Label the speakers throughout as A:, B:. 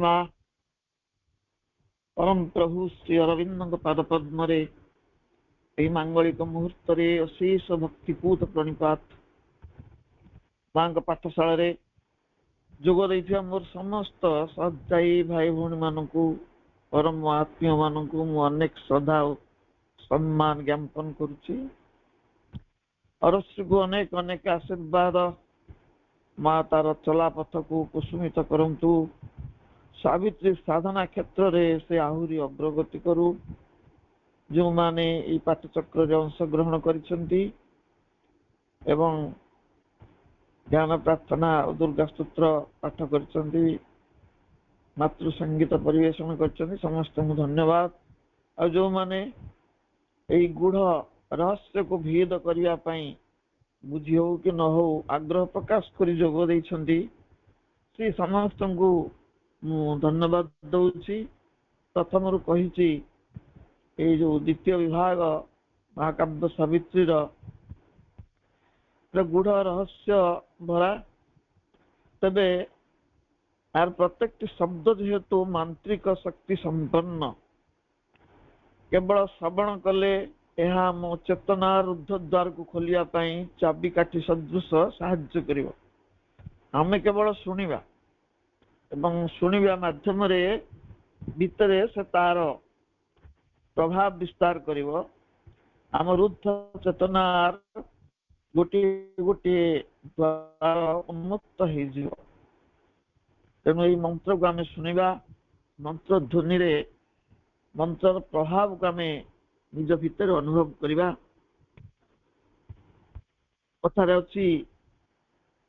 A: ପୂର୍ଣ୍ଣିମା ପରମ ପ୍ରଭୁ ଶ୍ରୀ ଅରବିନ୍ଦଙ୍କ ପାଦ ପଦ୍ମରେ ଏହି ମାଙ୍ଗଳିକ ମୁହୂର୍ତ୍ତରେ ଅଶେଷ ଭକ୍ତିପୂତ ପ୍रणिपात। ମାଙ୍କ ପାଠଶାଳାରେ ଯୋଗ ଦେଇଥିବା ମୋର ସମସ୍ତ ସଦାୟୀ ଭାଇ ଭଉଣୀ ମାନଙ୍କୁ, ପରମ ଆତ୍ମୀୟ ମାନଙ୍କୁ ମୁଁ ଅନେକ ଶ୍ରଦ୍ଧା ଓ ସମ୍ମାନ ଜ୍ଞାପନ କରୁଛି। ଅରଶ୍ରୀକୁ ଅନେକ ଅନେକ ଆଶୀର୍ବାଦ। ମା ତାର ଚଲା ପଥକୁ କୁସୁମିତ କରନ୍ତୁ। ସାବିତ୍ରୀ ସାଧନା କ୍ଷେତ୍ରରେ ସେ ଆହୁରି ଅଗ୍ରଗତି କରୁ। ଯେଉଁମାନେ ଏହି ପାଠଚକ୍ରରେ ଅଂଶଗ୍ରହଣ କରିଛନ୍ତି ଏବଂ ଜ୍ଞାନ ପ୍ରାର୍ଥନା ଓ ଦୁର୍ଗା ସ୍ତୋତ୍ର ପାଠ କରିଛନ୍ତି, ମାତୃ ସଙ୍ଗୀତ ପରିବେଷଣ କରିଛନ୍ତି, ସମସ୍ତଙ୍କୁ ଧନ୍ୟବାଦ। ଆଉ ଯେଉଁମାନେ ଏହି ଗୂଢ଼ ରହସ୍ୟକୁ ଭେଦ କରିବା ପାଇଁ ବୁଝି ହଉ କି ନ ହଉ ଆଗ୍ରହ ପ୍ରକାଶ କରି ଯୋଗ ଦେଇଛନ୍ତି, ସେ ସମସ୍ତଙ୍କୁ ମୁଁ ଧନ୍ୟବାଦ ଦଉଛି। ପ୍ରଥମରୁ କହିଛି ଏଇ ଯୋଉ ଦ୍ୱିତୀୟ ବିଭାଗ ମହାକାବ୍ୟ ସାବିତ୍ରୀର ଗୂଢ଼ ରହସ୍ୟ ଭରା, ତେବେ ଏହାର ପ୍ରତ୍ୟେକଟି ଶବ୍ଦ ଯେହେତୁ ମାନ୍ତ୍ରିକ ଶକ୍ତି ସମ୍ପନ୍ନ, କେବଳ ଶ୍ରବଣ କଲେ ଏହା ଆମ ଚେତନା ରୁଦ୍ଧ ଦ୍ୱାରକୁ ଖୋଲିବା ପାଇଁ ଚାବିକାଠି ସଦୃଶ ସାହାଯ୍ୟ କରିବ। ଆମେ କେବଳ ଶୁଣିବା ଏବଂ ଶୁଣିବା ମାଧ୍ୟମରେ ଭିତରେ ସେ ତାର ପ୍ରଭାବ ବିସ୍ତାର କରିବ। ଆମ ରୁଦ୍ଧ ଚେତନାର ଗୋଟିଏ ଗୋଟିଏ ଦ୍ୱାର ଉନ୍ମୁକ୍ତ ହେଇଯିବ। ତେଣୁ ଏଇ ମନ୍ତ୍ରକୁ ଆମେ ଶୁଣିବା, ମନ୍ତ୍ର ଧ୍ୱନିରେ ମନ୍ତ୍ରର ପ୍ରଭାବକୁ ଆମେ ନିଜ ଭିତରେ ଅନୁଭବ କରିବା। କଥାରେ ଅଛି,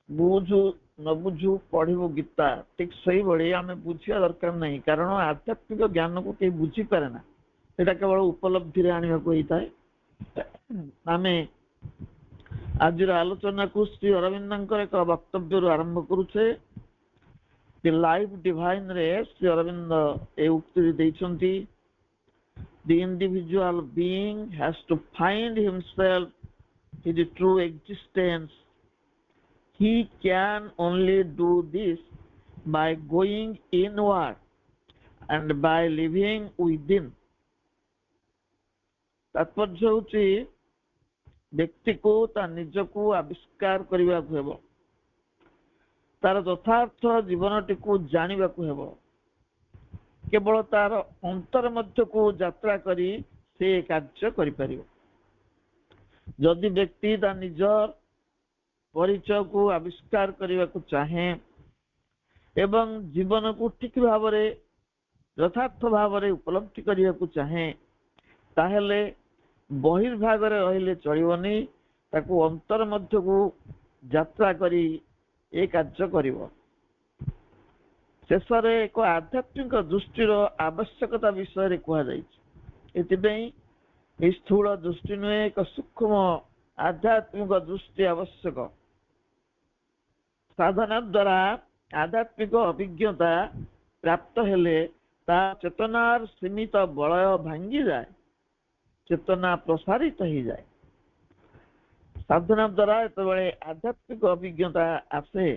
A: ବୁଝୁ ନ ବୁଝୁ ପଢିବୁ ଗୀତା। ଠିକ ସେଇଭଳି ଆମେ ବୁଝିବା ଦରକାର ନାହିଁ, କାରଣ ଆଧ୍ୟାତ୍ମିକ ଜ୍ଞାନକୁ କେହି ବୁଝିପାରେ ନା, ସେଟା କେବଳ ଉପଲବ୍ଧିରେ ଆଣିବାକୁ ହେଇଥାଏ। ଆମେ ଆଜିର ଆଲୋଚନାକୁ ଶ୍ରୀ ଅରବିନ୍ଦଙ୍କର ଏକ ବକ୍ତବ୍ୟରୁ ଆରମ୍ଭ କରୁଛେ। ଲାଇଫ ଡିଭାଇନ ରେ ଶ୍ରୀ ଅରବିନ୍ଦ ଏ ଉକ୍ତି ଦେଇଛନ୍ତି, the individual being has to find himself his true existence. He can only do this by going inward and by living within. ତାତ୍ପର୍ଯ୍ୟ ହେଉଛି ବ୍ୟକ୍ତିକୁ ତା ନିଜକୁ ଆବିଷ୍କାର କରିବାକୁ ହେବ, ତାର ଯଥାର୍ଥ ଜୀବନଟିକୁ ଜାଣିବାକୁ ହେବ। କେବଳ ତାର ଅନ୍ତର ମଧ୍ୟକୁ ଯାତ୍ରା କରି ସେ କାର୍ଯ୍ୟ କରିପାରିବ। ଯଦି ବ୍ୟକ୍ତି ତା ନିଜ ପରିଚୟକୁ ଆବିଷ୍କାର କରିବାକୁ ଚାହେଁ ଏବଂ ଜୀବନକୁ ଠିକ ଭାବରେ ଯଥାର୍ଥ ଭାବରେ ଉପଲବ୍ଧି କରିବାକୁ ଚାହେଁ, ତାହେଲେ ବହିର୍ଭାଗରେ ରହିଲେ ଚଳିବନି, ତାକୁ ଅନ୍ତର ମଧ୍ୟକୁ ଯାତ୍ରା କରି ଏ କାର୍ଯ୍ୟ କରିବ। ଶେଷରେ ଏକ ଆଧ୍ୟାତ୍ମିକ ଦୃଷ୍ଟିର ଆବଶ୍ୟକତା ବିଷୟରେ କୁହାଯାଇଛି। ଏଥିପାଇଁ ଏହି ସ୍ଥୂଳ ଦୃଷ୍ଟି ନୁହେଁ, ଏକ ସୂକ୍ଷ୍ମ ଆଧ୍ୟାତ୍ମିକ ଦୃଷ୍ଟି ଆବଶ୍ୟକ। ସାଧନା ଦ୍ୱାରା ଆଧ୍ୟାତ୍ମିକ ଅଭିଜ୍ଞତା ପ୍ରାପ୍ତ ହେଲେ ତା ଚେତନାର ସୀମିତ ବଳୟ ଭାଙ୍ଗିଯାଏ, ଚେତନା ପ୍ରସାରିତ ହେଇଯାଏ। ସାଧନା ଦ୍ୱାରା ଯେତେବେଳେ ଆଧ୍ୟାତ୍ମିକ ଅଭିଜ୍ଞତା ଆସେ,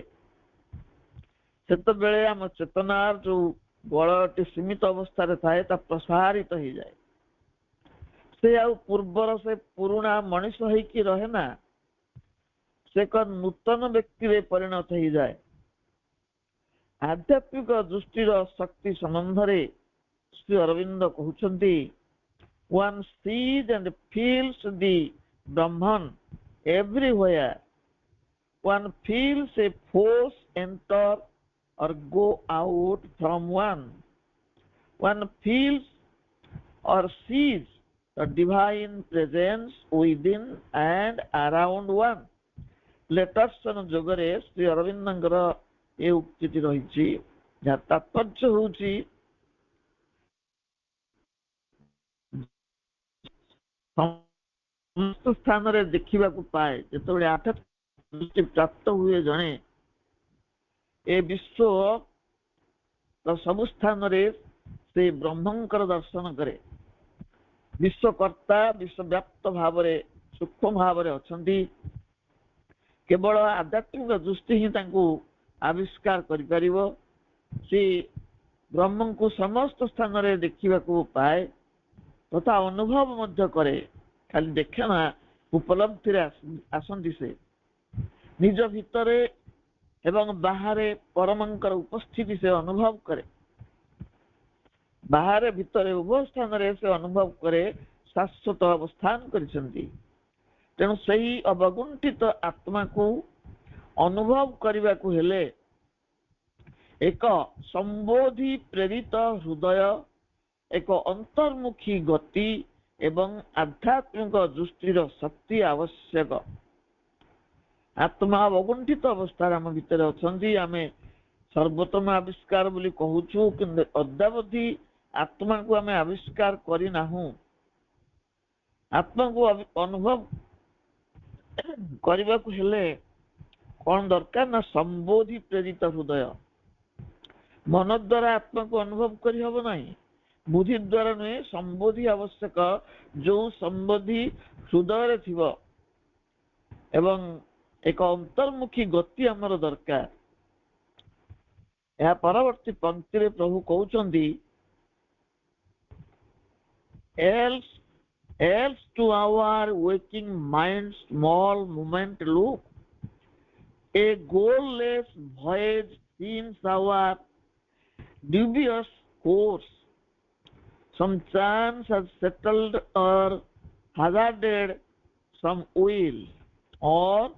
A: ସେତେବେଳେ ଆମ ଚେତନାର ଯୋଉ ବଳୟଟି ସୀମିତ ଅବସ୍ଥାରେ ଥାଏ, ତା ପ୍ରସାରିତ ହେଇଯାଏ। ସେ ଆଉ ପୂର୍ବର ସେ ପୁରୁଣା ମଣିଷ ହେଇକି ରହେ ନା, ସେ ଏକ ନୂତନ ବ୍ୟକ୍ତିରେ ପରିଣତ ହେଇଯାଏ। ଆଧ୍ୟାତ୍ମିକ ଦୃଷ୍ଟିର ଶକ୍ତି ସମ୍ବନ୍ଧରେ ଶ୍ରୀ ଅରବିନ୍ଦ କହୁଛନ୍ତି, one sees and feels the Brahman everywhere. One feels a force enter or go out from one. One feels or sees the divine presence within and around one. ଲେଟର୍ସନ ଯୋଗରେ ଶ୍ରୀ ଅରବିନ୍ଦଙ୍କର ଏ ଉକ୍ତିଟି ରହିଛି, ଯାହା ତାତ୍ପର୍ଯ୍ୟ ହେଉଛି ସମସ୍ତ ସ୍ଥାନରେ ଦେଖିବାକୁ ପାଏ। ଯେତେବେଳେ ଆଧ୍ୟାତ୍ମିକ ଦୃଷ୍ଟି ପ୍ରାପ୍ତ ହୁଏ ଜଣେ, ଏ ବିଶ୍ୱ ସବୁ ସ୍ଥାନରେ ସେ ବ୍ରହ୍ମଙ୍କର ଦର୍ଶନ କରେ। ବିଶ୍ୱକର୍ତ୍ତା ବିଶ୍ୱବ୍ୟାପ୍ତ ଭାବରେ ସୂକ୍ଷ୍ମ ଭାବରେ ଅଛନ୍ତି। କେବଳ ଆଧ୍ୟାତ୍ମିକ ଦୃଷ୍ଟି ହିଁ ତାଙ୍କୁ ଆବିଷ୍କାର କରିପାରିବ। ସେ ब्रह्म को समस्त स्थान रे देखा पाए तथा अनुभव मध्य करे खाली देखे ना उपलब्धि आसंती से निज भितरे एवं बाहर परमंकर उपस्थिति से अनुभव करे बाहर भितरे उभय स्थान रे से अनुभव करे शाश्वत अवस्थान करिसंती तेणु सही अवगुंठित आत्मा को अनुभव करने को हेले एक संबोधि प्रेरित हृदय एक अंतर्मुखी गति एवं आध्यात्मिक दृष्टिर शक्ति आवश्यक आत्मा अवगुंठित अवस्था आम भितर अछंती आमे सर्वोत्तम आविष्कार बोली कहूछु कि अद्यावधि आत्मा को आमे आविष्कार करि नाहु आत्मा को अनुभव करने को हेले कौन दरकार ना संबोधि प्रेरित हृदय मन द्वारा आत्मा को अनुभव करि हबो नाही बुद्धि द्वारा नुहे संबोधि आवश्यक जो संबोधि हृदय रे थिबो एवं एक अंतर्मुखी गति हमर दरकार या परवर्ती पंक्ति रे प्रभु कहउचंदी else to our waking mind small moment look a goalless voyage seems our dubious course some chance has settled or hazarded some will or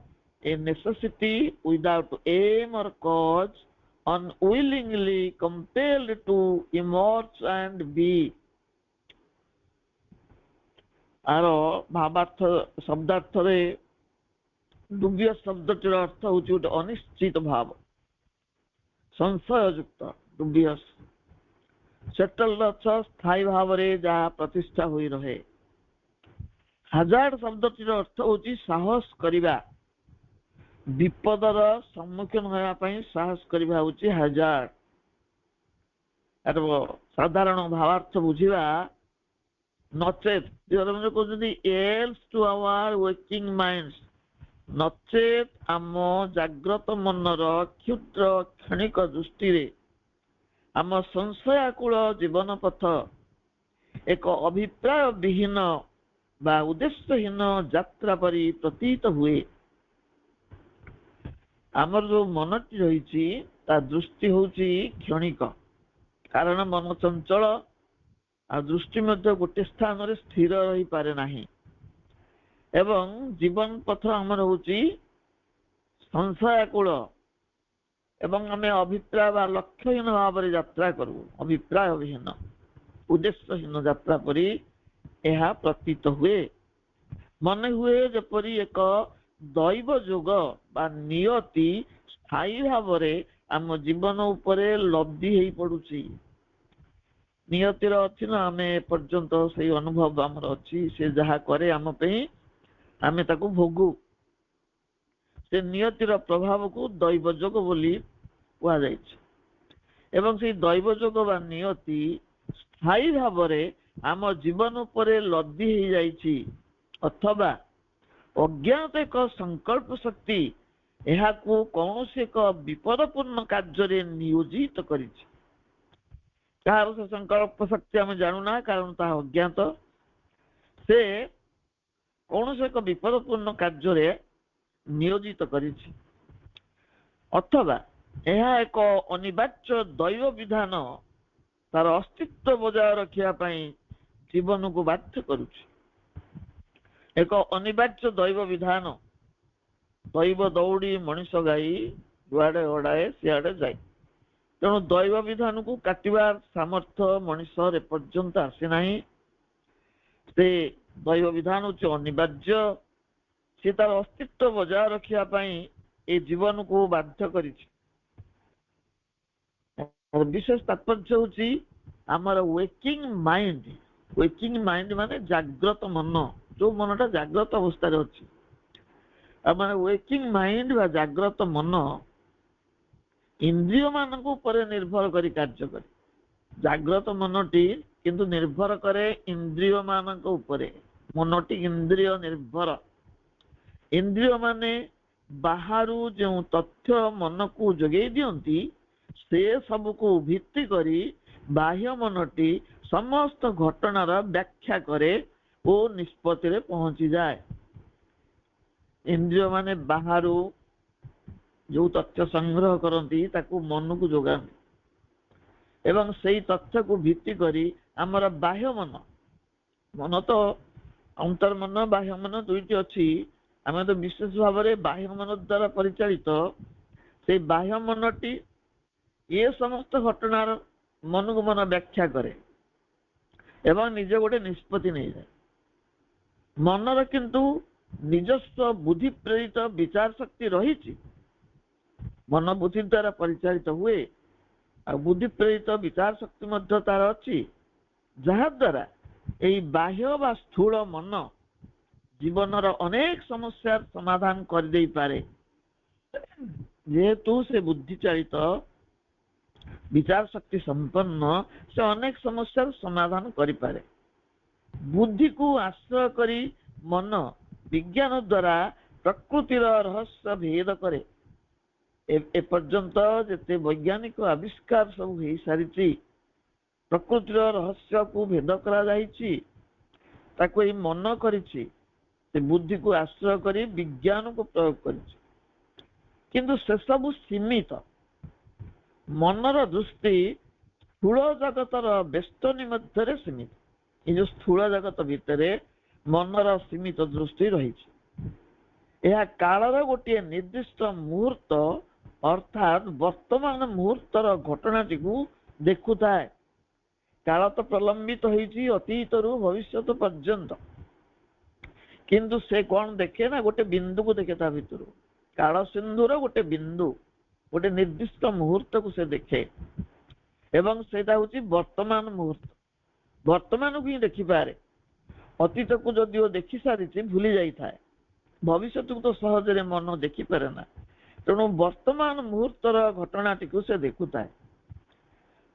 A: a necessity without aim or cause unwillingly compelled to emerge and be आरो भावार्थ शब्दार्थ रे दुव्य शब्दटीर अर्थ होची गोटे अनिश्चित भाव संशय युक्त दुव्य सेटल्ड अर्थ स्थायी भाव रे जहाँ प्रतिष्ठा होई रहे हजार शब्दटीर अर्थ होची साहस करिबा विपदर सम्मुखीन होया पई साहस करिबा होची हजार आरो साधारण भावार्थ बुझिबा नचेत कहते else to our working minds नचेत आम जाग्रत मनर क्षुद्र क्षणिक दृष्टि रे आम संशयाकुल जीवन पथ एक अभिप्राय विहीन बा उद्देश्यहीन यात्रा परी प्रतीत हुए आमर जो मनटी रही ता दृष्टि होची क्षणिक कारण मन चंचल आ दृष्टि मध्य गोटे स्थान रे स्थिर रही पारे नाही एवं जीवन पथ आमर होची संशयाकुल एवं आमे अभिप्राय बा लक्ष्यहीन भाव रे यात्रा करू अभिप्राय विहीन उद्देश्यहीन यात्रा परी यह प्रतीत हुए मन हुए जेपरी एक दैव जोग बा नियति स्थायी भाव रे आम जीवन उपरे लब्धि हेई पडुची नियतिर अच्छी ना आमे पर्यंत से अनुभव आमर अच्छी से जहा करे आम पे आमे ताकू भोगू से नियतिर प्रभाव को दैवजोग बोली कहा जायछि एवं से दैवजोग बा नियति स्थायी भाव रे आम जीवन उपरे लब्धि हो जायछि अथवा अज्ञात एक संकल्प शक्ति यह को कौनसी एक विपदपूर्ण कार्य नियोजित करिछि कार से संकल्प शक्ति आम जानूना कारण ता अज्ञात से कौन से एक विपदपूर्ण कार्य नियोजित करिछि अथवा यह एक अनिवार्य दैव विधान तार अस्तित्व बजाय रखिया पई जीवन को बाध्य करुछि एक अनिवार्य दैव विधान दैव दौड़ी मनीष गाई जुआड़े ओडाए सियाड़े जाए तेणु दैव विधान को काटिबार सामर्थ्य मनीष एपर्यंत आसी नाही से दैव विधान होची अनिवार्य से तार अस्तित्व बजाय रखिया पई ए जीवन को बाध्य करिछि विशेष तात्पर्य होची आमर वेकिंग माइंड माने जाग्रत मन जो मनटा जाग्रत अवस्था रे अछि आमर वेकिंग माइंड बा जाग्रत मन इंद्रिय मान ऊपर निर्भर करी कार्य करे जाग्रत मनटी किंतु निर्भर करे इंद्रिय मान ऊपर मनटी इंद्रिय निर्भर इंद्रिय माने बाहरु जो तथ्य मन को जोगे दियंती से सब को भित्ति करी बाह्य मनटी समस्त घटनार व्याख्या करे ओ निष्पत्ति रे पहुंची जाए। इंद्रिय माने बाहरु जो तथ्य संग्रह करती ताकू मन को जोगाती एवं सेई तथ्य को भित्ति करी आमर बाह्य मन मन तो अंतर्मन बाह्य मन दुईटी अच्छी आम तो विशेष भाव में बाह्य मन द्वारा परिचालित से बाह्य मनटी ये समस्त घटनार मन को मन व्याख्या करे एवं निज गोटे निष्पत्ति नहीं जाए। मनर किंतु निजस्व बुद्धि प्रेरित विचार शक्ति रही मन बुद्धि द्वारा परिचालित हुए आ बुद्धि प्रेरित विचार शक्ति मध्य तार अच्छी जहा द्वारा यही बाह्य बा स्थूल मन जीवनर अनेक समस्या समाधान कर दे पारे जेहेतु से बुद्धि चालित विचार शक्ति संपन्न से अनेक समस्या समाधान करि पारे। बुद्धि को आश्रय करी मन विज्ञान द्वारा प्रकृतिर रहस्य भेद करे ए पर्यंत जेते वैज्ञानिक आविष्कार सब हो सारी प्रकृतिर रहस्य को भेद करा जाइछि ताको ए मन करिछि से बुद्धि को आश्रय करी विज्ञान को प्रयोग करिछि किंतु से सब सीमित मनर दृष्टि स्थूल जगतर बेस्तनी मध्य सीमित ये जो स्थूल जगत भितर मनर सीमित दृष्टि रही यह कालर गोटे निर्दिष्ट मुहूर्त अर्थात वर्तमान मुहूर्तर घटनाटी को देखुता है। काल तो प्रलंबित होइछि अतीत रु भविष्य पर्यंत किंतु से कौन देखे ना गोटे बिंदु को देखे ता भितर काल सिंधुर गोटे बिंदु गोटे निर्दिष्ट मुहूर्त को से देखे एवं सेटा होछि वर्तमान मुहूर्त वर्तमान को ही देखि पारे अतीत को जदिओ देखि सारी भूली जाई थाए भविष्य को तो सहजरे मन देखि पारे ना तेणु वर्तमान मुहूर्तर घटनाटी को से देखुता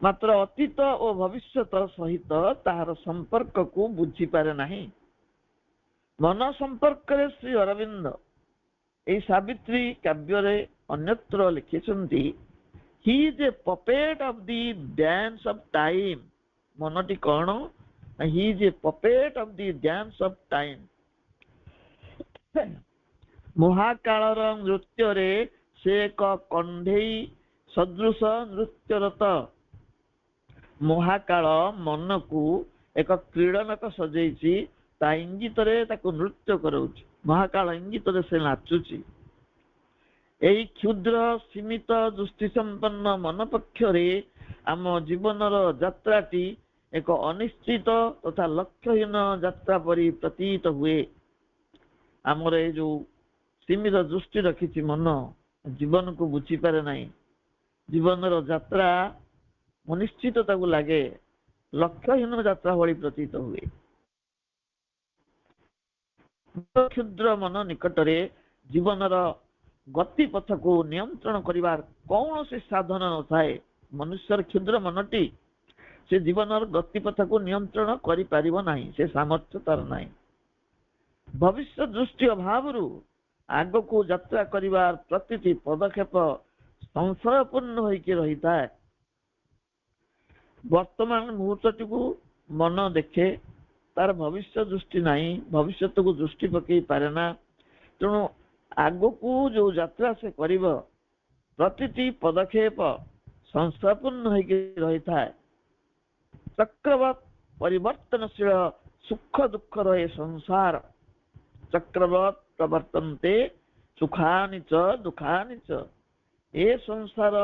A: मात्र अतीत और भविष्य सहित तार संपर्क को बुझी पारे नहीं। मन संपर्क रे श्री अरविंद ए सावित्री काव्य रे अन्यत्र लिखिछन्ति he is a puppet of the dance of time मनटी कौन he is a puppet of the dance of time महाकालर नृत्य रे से एक कंढेई सदृश नृत्यरत महाकाल मन को एक क्रीडनक सजेची ता इंगित रे ताको नृत्य कराउछि महाकाल इंगित रे से नाचुछि एई क्षुद्र सीमित दृष्टि संपन्न मन पक्षरे आम जीवनर यात्राटी एक अनिश्चित तथा लक्ष्यहीन यात्रा परि प्रतीत हुए। आमर ए जो सीमित दृष्टि रखी मन जीवन को बुझी पारे नहीं जीवनर यात्रा अनिश्चितता को लगे लक्ष्यहीन यात्रा भली प्रतीत हुए। क्षुद्र मन निकटरे जीवनर गतिपथ को नियंत्रण करिवार कौन से साधन न थाए मनुष्यर क्षुद्र मनटी से जीवनर गतिपथ को नियंत्रण करि परिबो नाही से सामर्थ्य तार नाही। भविष्य दृष्टि अभाव आग को यात्रा करिवार प्रतिटी पदक्षेप संशयपूर्ण होइके रहिता है। वर्तमान मुहूर्तटी को मन देखे तार भविष्य दृष्टि नहीं भविष्य को दृष्टि पकई पारे ना तेणु आग को जो यात्रा से करिब प्रतिटी पदक्षेप संशयपूर्ण होइके रहिता है। चक्रवत परिवर्तनशील सुख दुख रहे संसार चक्रवत प्रवर्तन्ते सुखानि च दुखानि च ए संसार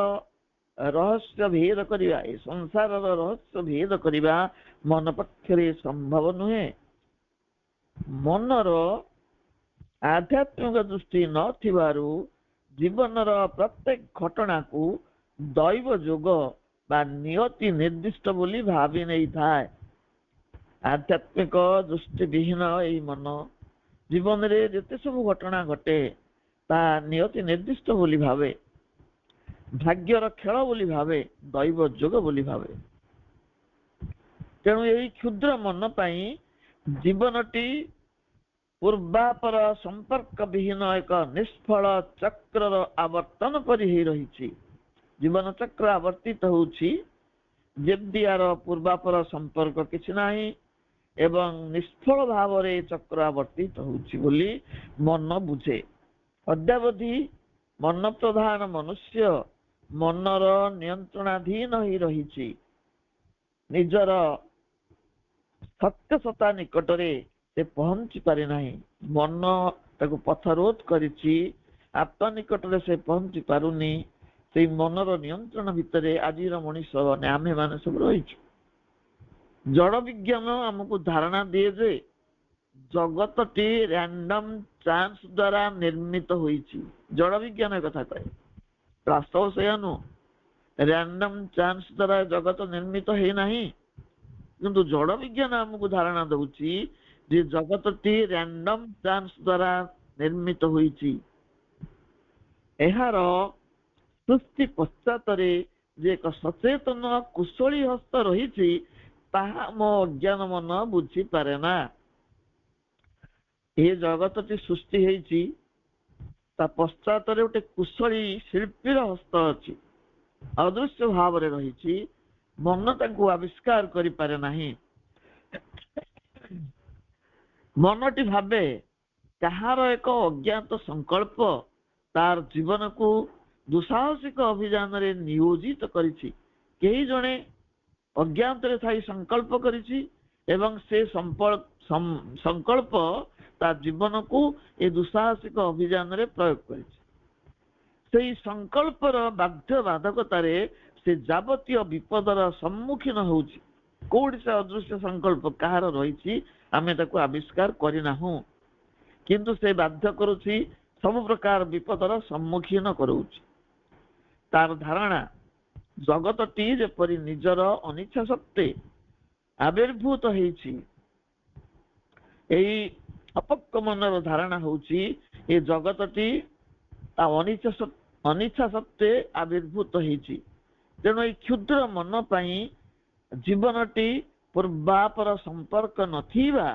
A: रहस्य भेद करिवा ए संसार रहस्य भेद करिवा मन पक्षरे संभव नुहे। मनर आध्यात्मिक दृष्टि न थिबारु जीवनर प्रत्येक घटना को दैव जोग बा नियति निर्दिष्ट बोली भावी नहीं थाए। आध्यात्मिक दृष्टि विहीन एई मन जीवन रे जेते सब घटना घटे ता नियति निर्दिष्ट बोली भावे भाग्यर खेल बोली भावे दैव जोग बोली भावे। तेणु यही क्षुद्र मन पाई जीवनटी पूर्वापर संपर्क विहीन एक निष्फल चक्र आवर्तन परि रही जीवन चक्र आवर्तित होउछि ଯେମିତି ୟାର ପୂର୍ବାପର ସମ୍ପର୍କ କିଛି ନାହିଁ ଏବଂ ନିଷ୍ଫଳ ଭାବରେ ଚକ୍ର ଆବର୍ତ୍ତିତ ହେଉଛି ବୋଲି ମନ ବୁଝେ। ଅଦ୍ୟାବଧି ମନ ପ୍ରଧାନ ମନୁଷ୍ୟ ମନର ନିୟନ୍ତ୍ରଣାଧୀନ ହୋଇ ରହିଛି। ନିଜର ସତ୍ୟସତା ନିକଟରେ ସେ ପହଞ୍ଚି ପାରି ନାହିଁ। ମନ ତାକୁ ପଥରୋଧ କରିଛି, ଆତ୍ମା ନିକଟରେ ସେ ପହଞ୍ଚି ପାରୁନି। ସେଇ ମନର ନିୟନ୍ତ୍ରଣ ଭିତରେ ଆଜିର ମଣିଷ ଆମେମାନେ ସବୁ ରହିଛୁ। ଜଡ଼ ବିଜ୍ଞାନ ଆମକୁ ଧାରଣା ଦିଏ ଯେ ଜଗତଟି ରାଣ୍ଡମ ଚାନ୍ସ ଦ୍ୱାରା ନିର୍ମିତ ହୋଇଛି। ଜଡ଼ ବିଜ୍ଞାନ କଥା କହେ, ବାସ୍ତବ ସେଇଆ ନୁହଁ। ରାଣ୍ଡମ ଚାନ୍ସ ଦ୍ୱାରା ଜଗତ ନିର୍ମିତ ହେଇନାହିଁ, କିନ୍ତୁ ଜଡ଼ ବିଜ୍ଞାନ ଆମକୁ ଧାରଣା ଦଉଛି ଯେ ଜଗତଟି ରାଣ୍ଡମ ଚାନ୍ସ ଦ୍ୱାରା ନିର୍ମିତ ହୋଇଛି। ଏହାର ସୃଷ୍ଟି ପଶ୍ଚାତରେ ଯେ ଏକ ସଚେତନ କୁଶଳୀ ହସ୍ତ ରହିଛି ତାହା ମୋ ଅଜ୍ଞାନ ମନ ବୁଝିପାରେ ନା। ଏ ଜଗତଟି ସୃଷ୍ଟି ହେଇଛି, ତା ପଶ୍ଚାତରେ ଗୋଟେ କୁଶଳୀ ଶିଳ୍ପୀର ହସ୍ତ ଅଛି, ଅଦୃଶ୍ୟ ଭାବରେ ରହିଛି। ମନ ତାଙ୍କୁ ଆବିଷ୍କାର କରିପାରେ ନାହିଁ। ମନଟି ଭାବେ କାହାର ଏକ ଅଜ୍ଞାତ ସଂକଳ୍ପ ତାର ଜୀବନକୁ ଦୁଃସାହସିକ ଅଭିଯାନରେ ନିୟୋଜିତ କରିଛି। କେହି ଜଣେ ଅଜ୍ଞାତରେ ଥାଇ ସଂକଳ୍ପ କରିଛି ଏବଂ ସେ ସଂକଳ୍ପ ତା ଜୀବନକୁ ଏ ଦୁଃସାହସିକ ଅଭିଯାନରେ ପ୍ରୟୋଗ କରିଛି। ସେଇ ସଂକଳ୍ପର ବାଧ୍ୟ ବାଧକତାରେ ସେ ଯାବତୀୟ ବିପଦର ସମ୍ମୁଖୀନ ହେଉଛି। କୋଉଠି ସେ ଅଦୃଶ୍ୟ ସଂକଳ୍ପ କାହାର ରହିଛି ଆମେ ତାକୁ ଆବିଷ୍କାର କରିନାହୁଁ, କିନ୍ତୁ ସେ ବାଧ୍ୟ କରୁଛି, ସବୁ ପ୍ରକାର ବିପଦର ସମ୍ମୁଖୀନ କରୁଛି। ତାର ଧାରଣା ଜଗତଟି ଯେପରି ନିଜର ଅନିଚ୍ଛା ସତ୍ତ୍ୱେ ଆବିର୍ଭୂତ ହେଇଛି। ଏଇ ଅପକ୍କ ମନର ଧାରଣା ହଉଛି ଏ ଜଗତଟି ତା ଅନିଚ୍ଛା ସତ୍ତ୍ୱେ ଆବିର୍ଭୂତ ହେଇଛି। ତେଣୁ ଏଇ କ୍ଷୁଦ୍ର ମନ ପାଇଁ ଜୀବନଟି ପୂର୍ବାପର ସମ୍ପର୍କ ନଥିବା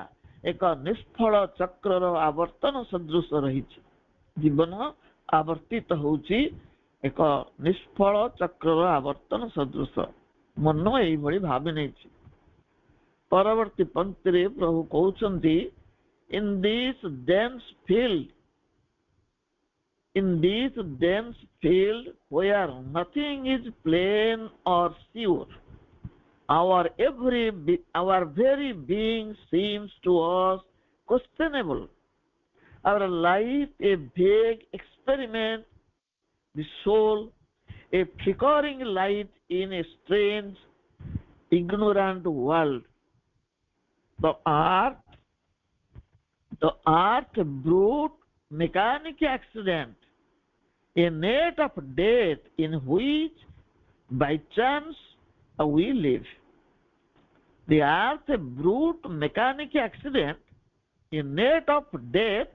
A: ଏକ ନିଷ୍ଫଳ ଚକ୍ରର ଆବର୍ତ୍ତନ ସଦୃଶ ରହିଛି। ଜୀବନ ଆବର୍ତ୍ତିତ ହେଉଛି ଏକ ନିଷ୍ଫଳ ଚକ୍ରର ଆବର୍ତ୍ତନ ସଦୃଶ। ମନ ଏଇଭଳି ଭାବି ନେଇଛି। ପରବର୍ତ୍ତୀ ପଂକ୍ତିରେ ପ୍ରଭୁ କହୁଛନ୍ତି, in this dense field where nothing is plain or sure, our very being seems to us questionable. Our life a vague experiment, the soul a flickering light in a strange, ignorant world. The earth a brute mechanic accident, a net of death in which by chance we live. The earth a brute mechanic accident, a net of death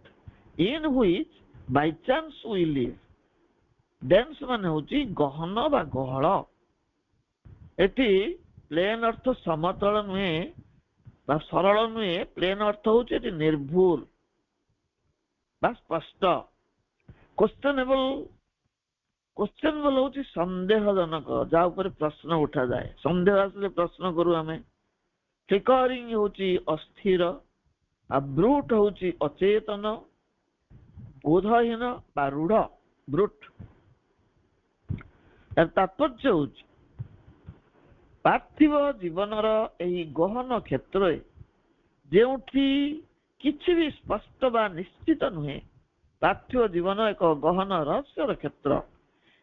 A: in which by chance we live. Dance ମାନେ ହଉଛି ଗହନ ବା ଗହଳ। ଏଠି plane ଅର୍ଥ ସମତଳ ନୁହେଁ ବା ସରଳ ନୁହେଁ, ପ୍ଲେନ ଅର୍ଥ ହଉଛି ଏଠି ନିର୍ଭୁଲ ବା ସ୍ପଷ୍ଟ। କ୍ୱେଶ୍ଚନେବଲ ହଉଛି ସନ୍ଦେହଜନକ, ଯାହା ଉପରେ ପ୍ରଶ୍ନ ଉଠାଯାଏ। ସନ୍ଦେହ ଆସିଲେ ପ୍ରଶ୍ନ କରୁ ଆମେ। ଫ୍ଲିକରିଂ ହଉଛି ଅସ୍ଥିର, ଆଉ ବ୍ରୁଟ ହଉଛି ଅଚେତନ, ବୋଧହୀନ ବା ରୂଢ। ବ୍ରୁଟ ତାତ୍ପର୍ଯ୍ୟ ହଉଛି ପାର୍ଥିବ ଜୀବନର ଏହି ଗହନ କ୍ଷେତ୍ରରେ ଯେଉଁଠି କିଛି ବି ସ୍ପଷ୍ଟ ବା ନିଶ୍ଚିତ ନୁହେଁ। ପାର୍ଥିବ ଜୀବନ ଏକ ଗହନ ରହସ୍ୟର କ୍ଷେତ୍ର।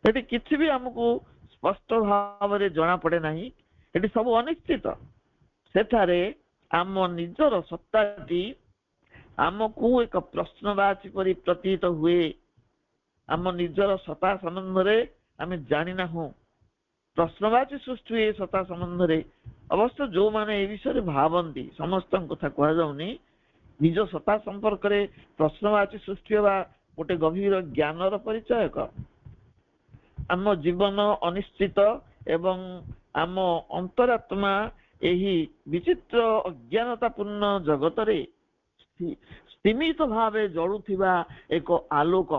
A: ଏଠି କିଛି ବି ଆମକୁ ସ୍ପଷ୍ଟ ଭାବରେ ଜଣାପଡେ ନାହିଁ, ଏଠି ସବୁ ଅନିଶ୍ଚିତ। ସେଠାରେ ଆମ ନିଜର ସତ୍ତାଟି ଆମକୁ ଏକ ପ୍ରଶ୍ନବାଚୀ ପରି ପ୍ରତୀତ ହୁଏ। ଆମ ନିଜର ସତ୍ତା ସମ୍ବନ୍ଧରେ ଆମେ ଜାଣିନାହୁଁ। ପ୍ରଶ୍ନବାଚୀ ସୃଷ୍ଟି ହୁଏ ସତ୍ତା ସମ୍ବନ୍ଧରେ। ଅବଶ୍ୟ ଯୋଉମାନେ ଏ ବିଷୟରେ ଭାବନ୍ତି, ସମସ୍ତଙ୍କ କଥା କୁହାଯାଉନି, ନିଜ ସତ୍ତା ସମ୍ପର୍କରେ ପ୍ରଶ୍ନବାଚୀ ସୃଷ୍ଟି ହେବା ଗୋଟେ ଗଭୀର ଜ୍ଞାନର ପରିଚାୟକ। ଆମ ଜୀବନ ଅନିଶ୍ଚିତ ଏବଂ ଆମ ଅନ୍ତରାତ୍ମା ଏହି ବିଚିତ୍ର ଅଜ୍ଞାନତାପୂର୍ଣ୍ଣ ଜଗତରେ ସୀମିତ ଭାବେ ଜଳୁଥିବା ଏକ ଆଲୋକ।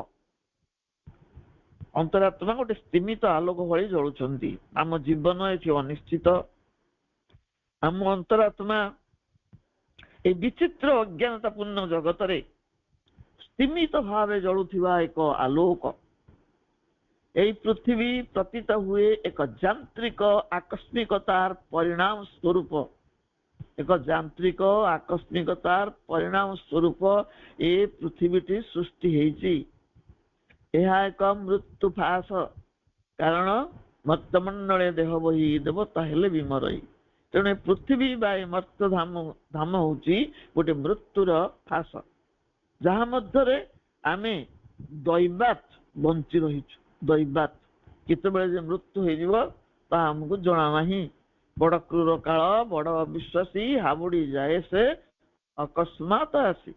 A: अंतरात्मा गोटे स्तीमित आलोक भली जलुछंती। आम जीवन एठी अनिश्चित। आम अंतरात्मा ए विचित्र अज्ञानतापूर्ण जगत रे स्तीमित भावे जलुथिबा एक आलोक। এই পৃথিবী প্রতীত हुए एक যান্ত্রিক আকস্মিকতার परिणाम स्वरूप, एक যান্ত্রিক আকস্মিকতার परिणाम स्वरूप ए पृथ्वीटी सृष्टि ହେଇଛି। ଏହା ଏକ ମୃତ୍ୟୁ ଫାସ। କାରଣ ମର୍ତ୍ତ୍ୟମଣ୍ଡଳେ ଦେହ ବହି ଦେବତା ହେଲେ ବିମରଇ। ତେଣୁ ପୃଥିବୀ ବା ମର୍ତ୍ତ୍ୟ ଧାମ ହେଉଛି ଗୋଟେ ମୃତ୍ୟୁର ଫାସ, ଯାହା ମଧ୍ୟରେ ଆମେ ଦୈବାତ ବଞ୍ଚି ରହିଛୁ। ଦୈବାତ କେତେବେଳେ ଯେ ମୃତ୍ୟୁ ହେଇଯିବ ତାହା ଆମକୁ ଜଣା ନାହିଁ। ବଡ଼ କ୍ରୂର କାଳ, ବଡ଼ ଅବିଶ୍ୱାସୀ, ହାବୁଡ଼ି ଯାଏ ସେ ଅକସ୍ମାତ ଆସି।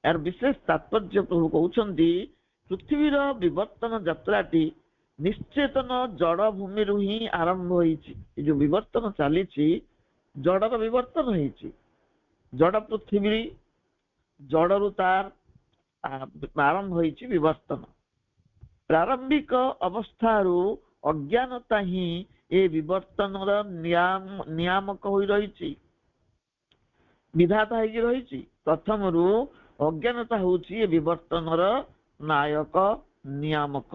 A: ଏହାର ବିଶେଷ ତାତ୍ପର୍ଯ୍ୟ ପ୍ରଭୁ କହୁଛନ୍ତି, ପୃଥିବୀର ବିବର୍ତ୍ତନ ଯାତ୍ରାଟି ନିଶ୍ଚେତନ ଜଡ଼ ଭୂମିରୁ ହିଁ ଆରମ୍ଭ ହୋଇଛି। ଏ ଯୋଉ ବିବର୍ତ୍ତନ ଚାଲିଛି, ଜଡ଼ର ବିବର୍ତ୍ତନ ହେଇଛି। ଜଡ଼ ପୃଥିବୀ, ଜଡ଼ରୁ ତାର ଆରମ୍ଭ ହୋଇଛି ବିବର୍ତ୍ତନ। ପ୍ରାରମ୍ଭିକ ଅବସ୍ଥାରୁ ଅଜ୍ଞାନତା ହିଁ ଏ ବିବର୍ତ୍ତନର ନିୟାମକ ହୋଇ ରହିଛି, ବିଧାତା ହେଇକି ରହିଛି। ପ୍ରଥମରୁ ଅଜ୍ଞାନତା ହେଉଛି ଏ ବିବର୍ତ୍ତନର ନାୟକ, ନିୟାମକ,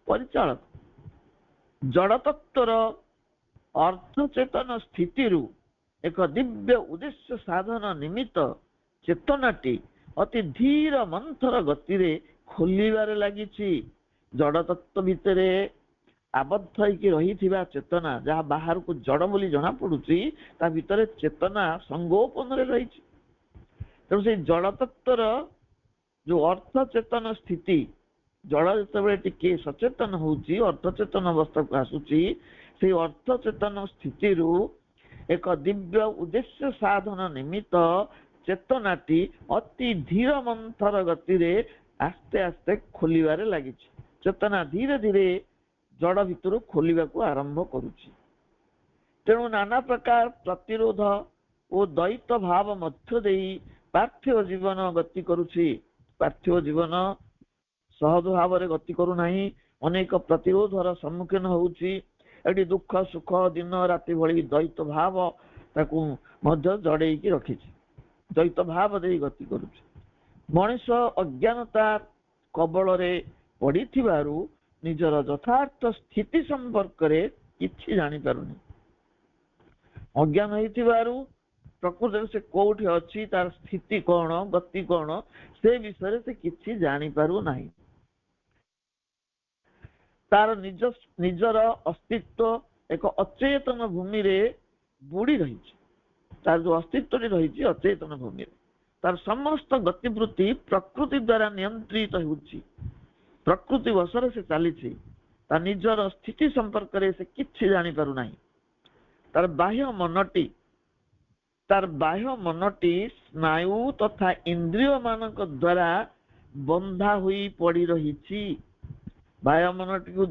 A: ପରିଚାଳକ। ଜଡ଼ତତ୍ତ୍ୱର ଅର୍ଦ୍ଧଚେତନ ସ୍ଥିତିରୁ ଏକ ଦିବ୍ୟ ଉଦ୍ଦେଶ୍ୟ ସାଧନ ନିମିତ୍ତ ଚେତନାଟି ଅତି ଧୀର ମନ୍ଥର ଗତିରେ ଖୋଲିବାରେ ଲାଗିଛି। ଜଡ଼ତତ୍ତ୍ୱ ଭିତରେ ଆବଦ୍ଧ ହେଇକି ରହିଥିବା ଚେତନା, ଯାହା ବାହାରକୁ ଜଡ଼ ବୋଲି ଜଣା ପଡୁଛି, ତା ଭିତରେ ଚେତନା ସଂଗୋପନରେ ରହିଛି। ତେଣୁ ସେଇ ଜଡ଼ତତ୍ତ୍ୱର ଯୋଉ ଅର୍ଦ୍ଧଚେତନ ସ୍ଥିତି, ଜଡ଼ ଯେତେବେଳେ ଟିକେ ସଚେତନ ହଉଛି, ଅର୍ଦ୍ଧଚେତନ ଅବସ୍ଥାକୁ ଆସୁଛି, ସେଇ ଅର୍ଦ୍ଧଚେତନ ସ୍ଥିତିରୁ ଏକ ଦିବ୍ୟ ଉଦ୍ଦେଶ୍ୟ ସାଧନ ନିମିତ୍ତ ଚେତନାଟି ଅତି ଧୀର ମନ୍ଥର ଗତିରେ ଆସ୍ତେ ଆସ୍ତେ ଖୋଲିବାରେ ଲାଗିଛି। ଚେତନା ଧୀରେ ଧୀରେ ଜଡ଼ ଭିତରୁ ଖୋଲିବାକୁ ଆରମ୍ଭ କରୁଛି। ତେଣୁ ନାନା ପ୍ରକାର ପ୍ରତିରୋଧ ଓ ଦ୍ୱୈତ ଭାବ ମଧ୍ୟ ଦେଇ ପାର୍ଥିବ ଜୀବନ ଗତି କରୁଛି। ପାର୍ଥିବ ଜୀବନ ସହଜ ଭାବରେ ଗତି କରୁନାହିଁ, ଅନେକ ପ୍ରତିରୋଧର ସମ୍ମୁଖୀନ ହେଉଛି। ଏଠି ଦୁଃଖ ସୁଖ, ଦିନ ରାତି ଭଳି ଦ୍ୱୈତ ଭାବ ତାକୁ ମଧ୍ୟ ଜଡେଇକି ରଖିଛି, ଦ୍ୱୈତ ଭାବ ଦେଇ ଗତି କରୁଛି। ମଣିଷ ଅଜ୍ଞାନତା କବଳରେ ପଡ଼ିଥିବାରୁ ନିଜର ଯଥାର୍ଥ ସ୍ଥିତି ସମ୍ପର୍କରେ କିଛି ଜାଣିପାରୁନି। ଅଜ୍ଞାନ ହେଇଥିବାରୁ ପ୍ରକୃତରେ ସେ କୋଉଠି ଅଛି, ତାର ସ୍ଥିତି କଣ, ଗତି କଣ, ସେ ବିଷୟରେ ସେ କିଛି ଜାଣିପାରୁନାହିଁ। ତାର ନିଜର ଅସ୍ତିତ୍ୱ ଏକ ଅଚେତନ ଭୂମିରେ ବୁଡ଼ି ରହିଛି। ତାର ଯୋଉ ଅସ୍ତିତ୍ୱଟି ରହିଛି ଅଚେତନ ଭୂମିରେ, ତାର ସମସ୍ତ ଗତିବୃତ୍ତି ପ୍ରକୃତି ଦ୍ୱାରା ନିୟନ୍ତ୍ରିତ ହେଉଛି। ପ୍ରକୃତି ବଶରେ ସେ ଚାଲିଛି। ତା ନିଜର ସ୍ଥିତି ସମ୍ପର୍କରେ ସେ କିଛି ଜାଣିପାରୁନାହିଁ। ତାର ବାହ୍ୟ ମନଟି ସ୍ନାୟୁ ତଥା ଇନ୍ଦ୍ରିୟ ମାନଙ୍କ ଦ୍ୱାରା ବନ୍ଧା ହୋଇ ପଡ଼ି ରହିଛି। ବାହ୍ୟ ମନଟିକୁ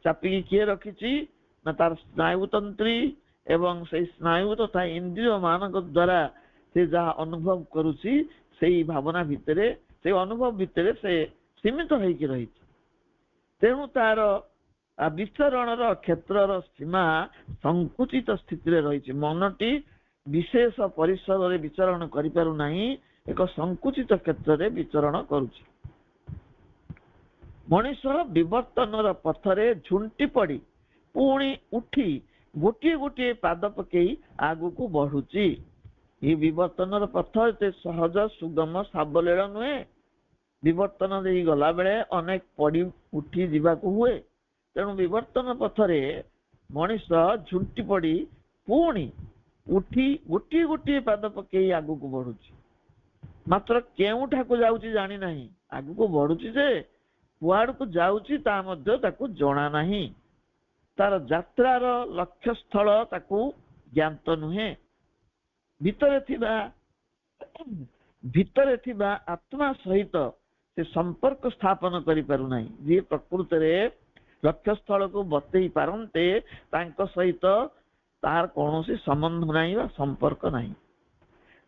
A: ଚାପିକି କିଏ ରଖିଛି ନା ତାର ସ୍ନାୟୁତନ୍ତ୍ରୀ, ଏବଂ ସେଇ ସ୍ନାୟୁ ତଥା ଇନ୍ଦ୍ରିୟ ମାନଙ୍କ ଦ୍ୱାରା ସେ ଯାହା ଅନୁଭବ କରୁଛି, ସେଇ ଭାବନା ଭିତରେ, ସେଇ ଅନୁଭବ ଭିତରେ ସେ ସୀମିତ ହେଇକି ରହିଛି। ତେଣୁ ତାର ବିଚରଣର କ୍ଷେତ୍ରର ସୀମା ସଂକୁଚିତ ସ୍ଥିତିରେ ରହିଛି। ମନଟି ବିଶେଷ ପରିସରରେ ବିଚରଣ କରିପାରୁନାହିଁ, ଏକ ସଂକୁଚିତ କ୍ଷେତ୍ରରେ ବିଚରଣ କରୁଛି। ମଣିଷ ବିବର୍ତ୍ତନର ପଥରେ ଝୁଣ୍ଟି ପଡ଼ି ପୁଣି ଉଠି ଗୋଟିଏ ଗୋଟିଏ ପାଦ ପକେଇ ଆଗକୁ ବଢୁଛି। ଏହି ବିବର୍ତ୍ତନର ପଥ ଏତେ ସହଜ, ସୁଗମ, ସାବଲୀଳ ନୁହେଁ। ବିବର୍ତ୍ତନ ଦେଇ ଗଲା ବେଳେ ଅନେକ ପଡ଼ି ଉଠି ଯିବାକୁ ହୁଏ। ତେଣୁ ବିବର୍ତ୍ତନ ପଥରେ ମଣିଷ ଝୁଣ୍ଟି ପଡ଼ି ପୁଣି ଉଠି ଗୋଟିଏ ଗୋଟିଏ ପାଦ ପକେଇ ଆଗକୁ ବଢୁଛି। ମାତ୍ର କେଉଁଠାକୁ ଯାଉଛି ଜାଣିନାହିଁ। ଆଗକୁ ବଢୁଛି ଯେ କୁଆଡକୁ ଯାଉଛି ତା ମଧ୍ୟ ତାକୁ ଜଣା ନାହିଁ। ତାର ଯାତ୍ରାର ଲକ୍ଷ୍ୟସ୍ଥଳ ତାକୁ ଜ୍ଞାତ ନୁହେଁ। ଭିତରେ ଥିବା ଆତ୍ମା ସହିତ ସେ ସମ୍ପର୍କ ସ୍ଥାପନ କରିପାରୁନାହିଁ। ଯିଏ ପ୍ରକୃତରେ ଲକ୍ଷ୍ୟସ୍ଥଳକୁ ବତେଇ ପାରନ୍ତେ, ତାଙ୍କ ସହିତ ତାହାର କୌଣସି ସମ୍ବନ୍ଧ ନାହିଁ ବା ସମ୍ପର୍କ ନାହିଁ।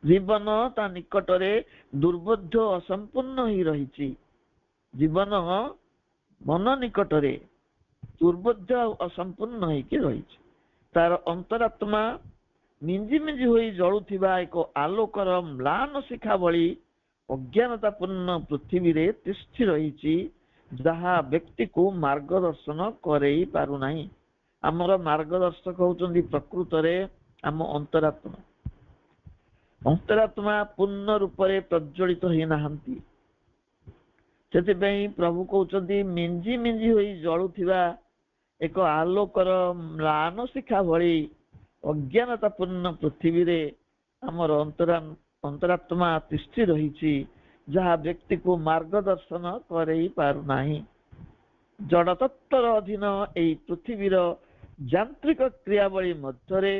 A: ଜୀବନ ତା ନିକଟରେ ଦୁର୍ବୋଧ୍ୟ ଅସମ୍ପୂର୍ଣ୍ଣ ହେଇ ରହିଛି। ଜୀବନ मन निकटरे दुर्बोध्य असंपूर्ण होइके रहिछि। तार अंतरात्मा मिंजी मिंजी होई जळुथिबा एक आलोकर म्लान शिखा भଳି अज्ञानतापूर्ण पृथ्वी रे तिष्ठि रहिछि, जहा व्यक्ति को मार्गदर्शन करई पारु नाही। आमर मार्गदर्शक होउचंदी प्रकृत रे आम अंतरात्मा। अंतरात्मा पूर्ण रूप रे प्रज्वलित होई नाहंती। ସେଥିପାଇଁ ପ୍ରଭୁ କହୁଛନ୍ତି ମିଞ୍ଜି ମିଞ୍ଜି ହୋଇ ଜଳୁଥିବା ଏକ ଆଲୋକର ମ୍ଳାନ ଶିଖା ଭଳି ଅଜ୍ଞାନତାପୂର୍ଣ୍ଣ ପୃଥିବୀରେ ଆମର ଅନ୍ତରାତ୍ମା ତିଷ୍ଠି ରହିଛି, ଯାହା ବ୍ୟକ୍ତିକୁ ମାର୍ଗଦର୍ଶନ କରେଇ ପାରୁନାହିଁ। ଜଡ଼ତତ୍ତ୍ୱର ଅଧୀନ ଏହି ପୃଥିବୀର ଯାନ୍ତ୍ରିକ କ୍ରିୟାବଳୀ ମଧ୍ୟରେ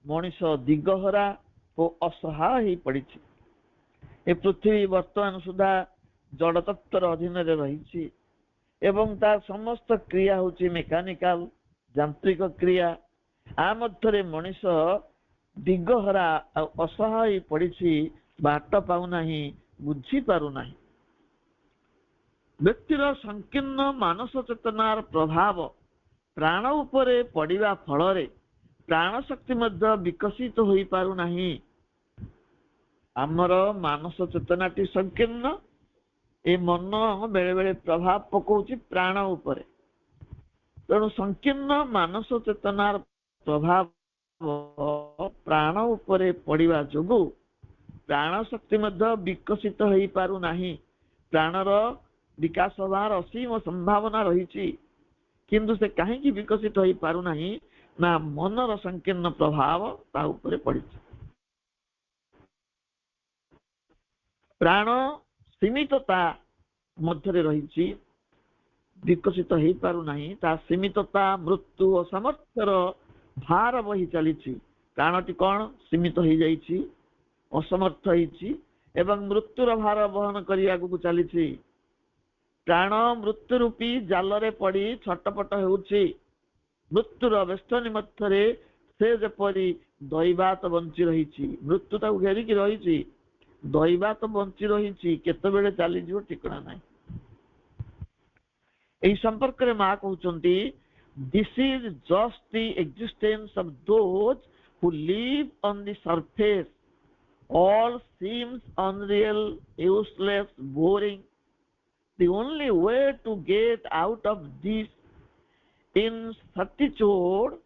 A: ମଣିଷ ଦିଗହରା ଓ ଅସହାୟ ହୋଇ ପଡ଼ିଛି। ଏ ପୃଥିବୀ ବର୍ତ୍ତମାନ ସୁଦ୍ଧା ଜଡ଼ତତ୍ତ୍ୱର ଅଧୀନରେ ରହିଛି ଏବଂ ତାର ସମସ୍ତ କ୍ରିୟା ହେଉଛି ମେକାନିକାଲ, ଯାନ୍ତ୍ରିକ କ୍ରିୟା। ଆ ମଧ୍ୟରେ ମଣିଷ ଦିଗହରା ଆଉ ଅସହାୟ ହୋଇ ପଡ଼ିଛି, ବାଟ ପାଉନାହିଁ, ବୁଝିପାରୁନାହିଁ। ବ୍ୟକ୍ତିର ସଂକୀର୍ଣ୍ଣ ମାନସ ଚେତନାର ପ୍ରଭାବ ପ୍ରାଣ ଉପରେ ପଡ଼ିବା ଫଳରେ ପ୍ରାଣ ଶକ୍ତି ମଧ୍ୟ ବିକଶିତ ହୋଇପାରୁନାହିଁ। ଆମର ମାନସ ଚେତନାଟି ସଂକୀର୍ଣ୍ଣ, ଏ ମନ ବେଳେ ବେଳେ ପ୍ରଭାବ ପକାଉଛି ପ୍ରାଣ ଉପରେ। ତେଣୁ ସଂକୀର୍ଣ୍ଣ ମାନସ ଚେତନାର ପ୍ରଭାବ ପ୍ରାଣ ଉପରେ ପଡ଼ିବା ଯୋଗୁଁ ପ୍ରାଣ ଶକ୍ତି ମଧ୍ୟ ବିକଶିତ ହୋଇପାରୁନାହିଁ। ପ୍ରାଣର ବିକାଶ ହେବାର ଅସୀମ ସମ୍ଭାବନା ରହିଛି, କିନ୍ତୁ ସେ କାହିଁକି ବିକଶିତ ହୋଇପାରୁନାହିଁ? ନା ମନର ସଂକୀର୍ଣ୍ଣ ପ୍ରଭାବ ତା ଉପରେ ପଡ଼ିଛି। ପ୍ରାଣ ସୀମିତତା ମଧ୍ୟରେ ରହିଛି, ବିକଶିତ ହୋଇପାରୁନାହିଁ। ତା ସୀମିତତା ମୃତ୍ୟୁ ଓ ସାମର୍ଥ୍ୟର ଭାର ବହି ଚାଲିଛି। ପ୍ରାଣଟି କ'ଣ ସୀମିତ ହୋଇଯାଇଛି, ଅସମର୍ଥ ହେଇଛି ଏବଂ ମୃତ୍ୟୁର ଭାର ବହନ କରି ଆଗକୁ ଚାଲିଛି। ପ୍ରାଣ ମୃତ୍ୟୁ ରୂପୀ ଜାଲରେ ପଡ଼ି ଛଟପଟ ହେଉଛି। ମୃତ୍ୟୁର ବେଷ୍ଟନୀ ମଧ୍ୟରେ ସେ ଯେପରି ଦୈବାତ ବଞ୍ଚି ରହିଛି, ମୃତ୍ୟୁ ତାକୁ ଘେରିକି ରହିଛି, ଦୈବାତ ବଞ୍ଚି ରହିଛି, କେତେବେଳେ ଚାଲିଯିବ ଠିକଣା ନାହିଁ। ଏହି ସମ୍ପର୍କରେ ମା କହୁଛନ୍ତି, this is just the existence of those who live on the surface. All seems unreal, useless, boring. The only way to get out of this incertitude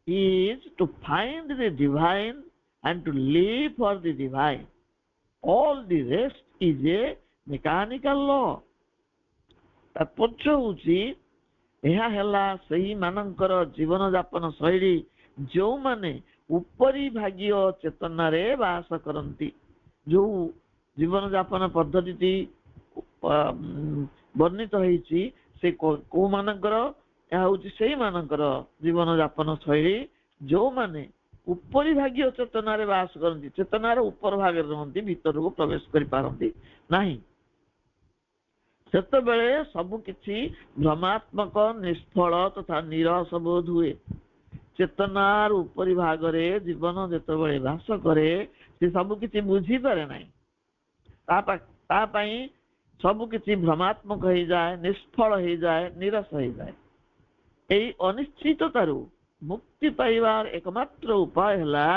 A: is to find the divine and to live for the divine. All the rest is a mechanical law. ତାତ୍ପର୍ଯ୍ୟ ହେଉଛି, ଏହା ହେଲା ସେହି ମାନଙ୍କର ଜୀବନ ଯାପନ ଶୈଳୀ ଯେଉଁମାନେ ଉପରି ଭାଗୀୟ ଚେତନାରେ ବାସ କରନ୍ତି। ଯେଉଁ ଜୀବନ ଯାପନ ପଦ୍ଧତିଟି ବର୍ଣ୍ଣିତ ହେଇଛି, ସେ କୋଉମାନଙ୍କର? ଏହା ହେଉଛି ସେଇମାନଙ୍କର ଜୀବନ ଯାପନ ଶୈଳୀ ଯେଉଁମାନେ ଉପରି ଭାଗୀୟ ଚେତନାରେ ବାସ କରନ୍ତି, ଚେତନାର ଉପର ଭାଗରେ ରୁହନ୍ତି, ଭିତରକୁ ପ୍ରବେଶ କରିପାରନ୍ତି ନାହିଁ। ସେତେବେଳେ ସବୁ କିଛି ଭ୍ରମାତ୍ମକ, ନିଷ୍ଫଳ ତଥା ନିରସ ବୋଧ ହୁଏ। ଚେତନାର ଉପରି ଭାଗରେ ଜୀବନ ଯେତେବେଳେ ବାସ କରେ, ସେ ସବୁ କିଛି ବୁଝିପାରେ ନାହିଁ। ତା ପାଇଁ ସବୁ କିଛି ଭ୍ରମାତ୍ମକ ହେଇଯାଏ, ନିଷ୍ଫଳ ହେଇଯାଏ, ନିରସ ହେଇଯାଏ। ଏହି ଅନିଶ୍ଚିତତାରୁ ମୁକ୍ତି ପାଇବାର ଏକମାତ୍ର ଉପାୟ ହେଲା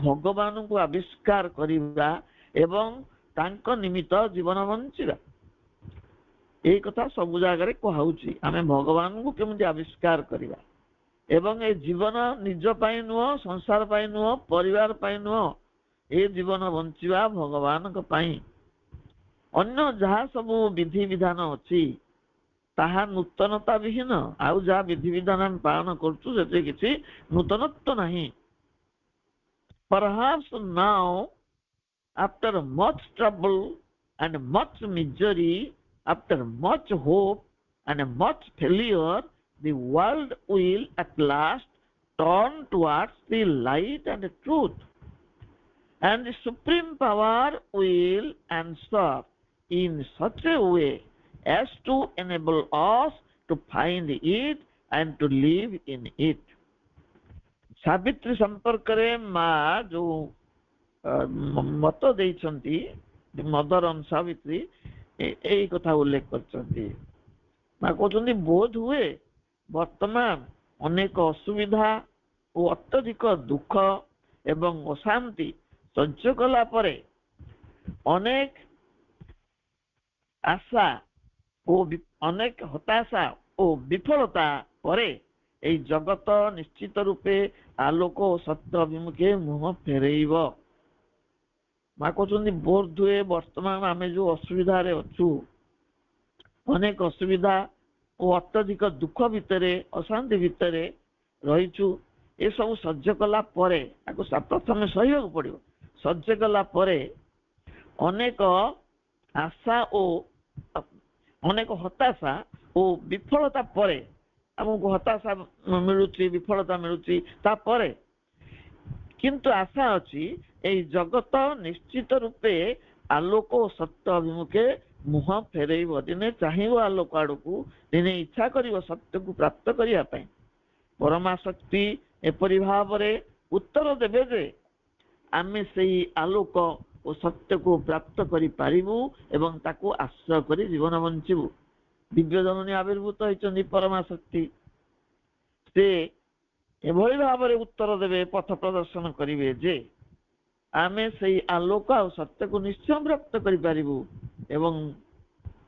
A: ଭଗବାନଙ୍କୁ ଆବିଷ୍କାର କରିବା ଏବଂ ତାଙ୍କ ନିମିତ୍ତ ଜୀବନ ବଞ୍ଚିବା। এই କଥା ସବୁ ଜାଗାରେ କୁହାଉଛି। ଆମେ ଭଗବାନଙ୍କୁ କେମିତି ଆବିଷ୍କାର କରିବା ଏବଂ ଏ ଜୀବନ ନିଜ ପାଇଁ ନୁହଁ, ସଂସାର ପାଇଁ ନୁହଁ, ପରିବାର ପାଇଁ ନୁହଁ, ଏ ଜୀବନ ବଞ୍ଚିବା ଭଗବାନଙ୍କ ପାଇଁ। ଅନ୍ୟ ଯାହା ସବୁ ବିଧିବିଧାନ ଅଛି ତାହା ନୂତନତା ବିହୀନ। ଆଉ ଯାହା ବିଧିବିଧାନ ଆମେ ପାଳନ କରୁଛୁ ସେଥିରେ କିଛି ନୂତନତ୍ୱ ନାହିଁ। Perhaps now, after much trouble and much misery, after much hope and much failure, the world will at last turn towards the light and the truth, and the supreme power will answer in such a way as to enable us to find it and to live in it. Savitri ସମ୍ପର୍କରେ ମା ଯୋଉ ମତ ଦେଇଛନ୍ତି, ମଦର on Savitri, ଏଇ କଥା ଉଲ୍ଲେଖ କରିଛନ୍ତି। ମା କହୁଛନ୍ତି ବୋଧ ହୁଏ ବର୍ତ୍ତମାନ ଅନେକ ଅସୁବିଧା ଓ ଅତ୍ୟଧିକ ଦୁଃଖ ଏବଂ ଅଶାନ୍ତି ସହ୍ୟ କଲା ପରେ ଅନେକ ଆଶା ଓ ଅନେକ ହତାଶା ଓ ବିଫଳତା ପରେ ଏହି ଜଗତ ନିଶ୍ଚିତ ରୂପେ ଆଲୋକ ଓ ସତ୍ୟ ଅଭିମୁଖେ ମୁହଁ ଫେରେଇବ। ମା କହୁଛନ୍ତି ବୋଧ ହୁଏ ବର୍ତ୍ତମାନ ଆମେ ଯୋଉ ଅସୁବିଧାରେ ଅଛୁ, ଅନେକ ଅସୁବିଧା ଓ ଅତ୍ୟଧିକ ଦୁଃଖ ଭିତରେ ଅଶାନ୍ତି ଭିତରେ ରହିଛୁ, ଏସବୁ ସହ୍ୟ କଲା ପରେ ତାକୁ ପ୍ରଥମେ ସହିବାକୁ ପଡିବ। ସହ୍ୟ କଲା ପରେ ଅନେକ ଆଶା ଓ ଅନେକ ହତାଶା ଓ ବିଫଳତା ପରେ ଆମକୁ ହତାଶା ମିଳୁଛି, ବିଫଳତା ମିଳୁଛି, ତାପରେ କିନ୍ତୁ ଆଶା ଅଛି ଏହି ଜଗତ ନିଶ୍ଚିତ ରୂପେ ଆଲୋକ ଓ ସତ୍ୟ ଅଭିମୁଖେ ମୁହଁ ଫେରେଇବ। ଦିନେ ଚାହିଁବ ଆଲୋକ ଆଡକୁ, ଦିନେ ଇଚ୍ଛା କରିବ ସତ୍ୟକୁ ପ୍ରାପ୍ତ କରିବା ପାଇଁ। ପରମା ଶକ୍ତି ଏପରି ଭାବରେ ଉତ୍ତର ଦେବେ ଯେ ଆମେ ସେଇ ଆଲୋକ ଓ ସତ୍ୟକୁ ପ୍ରାପ୍ତ କରିପାରିବୁ ଏବଂ ତାକୁ ଆଶ୍ରୟ କରି ଜୀବନ ବଞ୍ଚିବୁ। ଦିବ୍ୟ ଜନନୀ ଆବିର୍ଭୂତ ହେଇଛନ୍ତି ପରମା ଶକ୍ତି, ସେ ଏଭଳି ଭାବରେ ଉତ୍ତର ଦେବେ, ପଥ ପ୍ରଦର୍ଶନ କରିବେ ଯେ ଆମେ ସେଇ ଆଲୋକ ଆଉ ସତ୍ୟକୁ ନିଶ୍ଚୟ ପ୍ରାପ୍ତ କରିପାରିବୁ ଏବଂ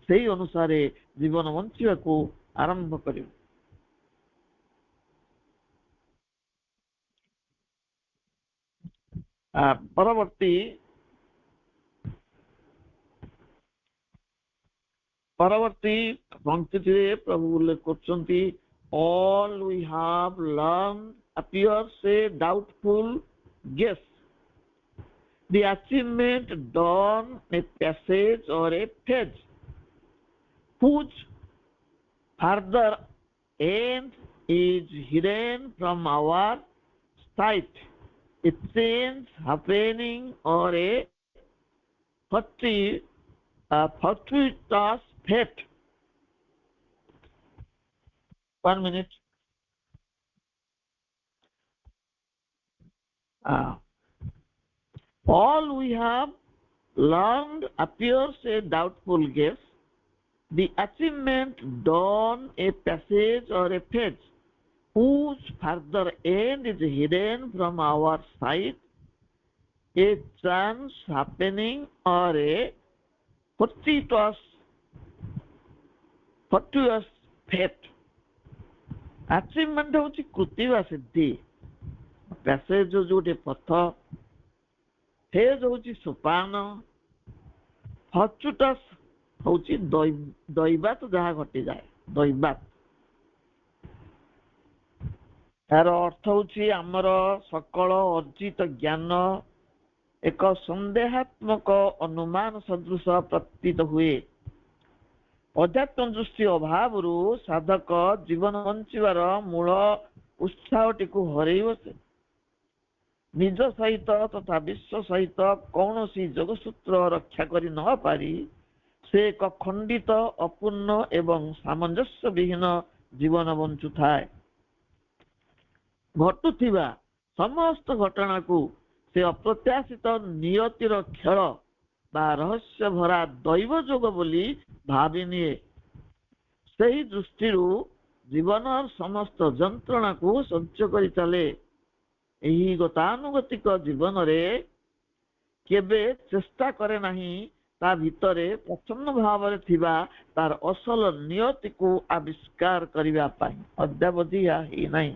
A: ସେଇ ଅନୁସାରେ ଜୀବନ ବଞ୍ଚିବାକୁ ଆରମ୍ଭ କରିବୁ। ପରବର୍ତ୍ତୀ ପଂକ୍ତିରେ ପ୍ରଭୁ ଉଲ୍ଲେଖ କରୁଛନ୍ତି, all we have learned appears a doubtful guess. The achievement done a passage or a phase whose further end is hidden from our sight. A change happening or a fortuitous fate. 1 minute. All we have learned appears a doubtful guess. The achievement done a passage or a phase whose further end is hidden from our sight. A chance happening or a fortuitous fate. Achievement ହେଉଛି କୃତି ବା ସିଦ୍ଧି, passage ହେଉଛି ଗୋଟେ ପଥ, phase ହେଉଛି ସୋପାନ, ଫର୍ଚୁଟସ୍ ହେଉଛି ଦୈବାତ ଯାହା ଘଟିଯାଏ, ଦୈବାତ। ଏହାର ଅର୍ଥ ହେଉଛି ଆମର ସକଳ ଅର୍ଜିତ ଜ୍ଞାନ ଏକ ସନ୍ଦେହାତ୍ମକ ଅନୁମାନ ସଦୃଶ ପ୍ରତୀତ ହୁଏ। ଅଧ୍ୟାତ୍ମ ଦୃଷ୍ଟି ଅଭାବରୁ ସାଧକ ଜୀବନ ବଞ୍ଚିବାର ମୂଳ ଉତ୍ସାହଟିକୁ ହରେଇ ବସେ। ନିଜ ସହିତ ତଥା ବିଶ୍ୱ ସହିତ କୌଣସି ଯୋଗସୂତ୍ର ରକ୍ଷା କରି ନ ପାରି ସେ ଏକ ଖଣ୍ଡିତ, ଅପୂର୍ଣ୍ଣ ଏବଂ ସାମଞ୍ଜସ୍ୟ ବିହୀନ ଜୀବନ ବଞ୍ଚୁଥାଏ। ଘଟୁଥିବା ସମସ୍ତ ଘଟଣାକୁ ସେ ଅପ୍ରତ୍ୟାଶିତ ନିୟତିର ଖେଳ ବା ରହସ୍ୟ ଭରା ଦୈବ ଯୋଗ ବୋଲି ଭାବି ନିଏ। ସେହି ଦୃଷ୍ଟିରୁ ଜୀବନର ସମସ୍ତ ଯନ୍ତ୍ରଣାକୁ ସହ୍ୟ କରି ଚାଲେ। ଏହି ଗତାନୁଗତିକ ଜୀବନରେ କେବେ ଚେଷ୍ଟା କରେ ନାହିଁ ତା ଭିତରେ ପ୍ରଚ୍ଛନ୍ନ ଭାବରେ ଥିବା ତାର ଅସଲ ନିୟତିକୁ ଆବିଷ୍କାର କରିବା ପାଇଁ। ଅଦ୍ୟାବଧି ଏହା ହେଇନାହିଁ।